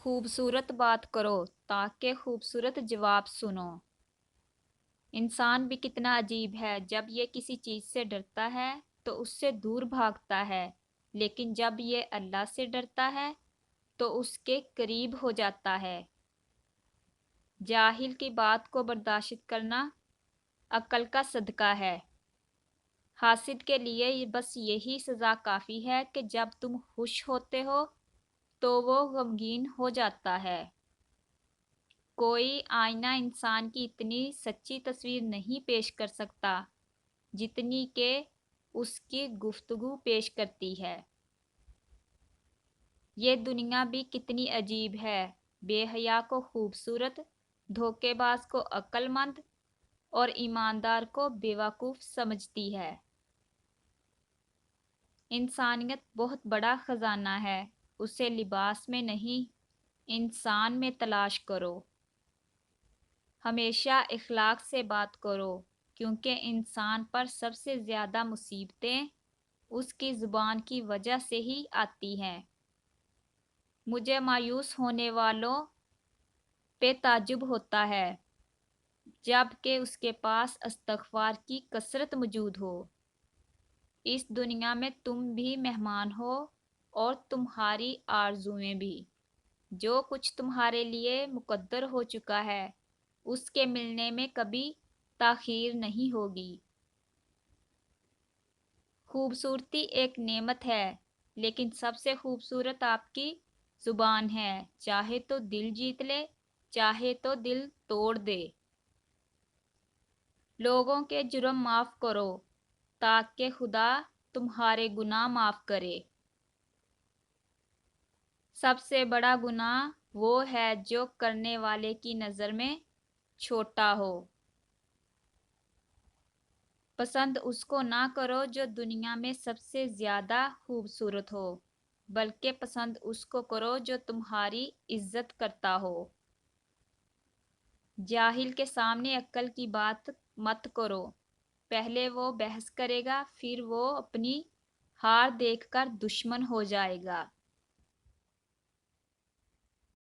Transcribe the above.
खूबसूरत बात करो ताकि खूबसूरत जवाब सुनो। इंसान भी कितना अजीब है, जब ये किसी चीज़ से डरता है तो उससे दूर भागता है, लेकिन जब ये अल्लाह से डरता है तो उसके करीब हो जाता है। जाहिल की बात को बर्दाश्त करना अक्ल का सदका है। हासिद के लिए बस यही सज़ा काफ़ी है कि जब तुम खुश होते हो तो वो गमगीन हो जाता है। कोई आईना इंसान की इतनी सच्ची तस्वीर नहीं पेश कर सकता जितनी कि उसकी गुफ्तगू पेश करती है। ये दुनिया भी कितनी अजीब है, बेहया को खूबसूरत, धोखेबाज को अक्लमंद और ईमानदार को बेवकूफ़ समझती है। इंसानियत बहुत बड़ा ख़जाना है, उसे लिबास में नहीं, इंसान में तलाश करो। हमेशा इखलाक से बात करो, क्योंकि इंसान पर सबसे ज़्यादा मुसीबतें उसकी ज़ुबान की वजह से ही आती हैं। मुझे मायूस होने वालों पे ताज्जुब होता है, जबकि उसके पास इस्तग़फ़ार की कसरत मौजूद हो। इस दुनिया में तुम भी मेहमान हो और तुम्हारी आरज़ुएं भी। जो कुछ तुम्हारे लिए मुक़द्दर हो चुका है उसके मिलने में कभी ताख़ीर नहीं होगी। खूबसूरती एक नेमत है, लेकिन सबसे खूबसूरत आपकी ज़ुबान है। चाहे तो दिल जीत ले, चाहे तो दिल तोड़ दे। लोगों के जुर्म माफ़ करो ताकि खुदा तुम्हारे गुनाह माफ़ करे। सबसे बड़ा गुनाह वो है जो करने वाले की नज़र में छोटा हो। पसंद उसको ना करो जो दुनिया में सबसे ज़्यादा खूबसूरत हो, बल्कि पसंद उसको करो जो तुम्हारी इज्जत करता हो। जाहिल के सामने अक्ल की बात मत करो, पहले वो बहस करेगा, फिर वो अपनी हार देखकर दुश्मन हो जाएगा।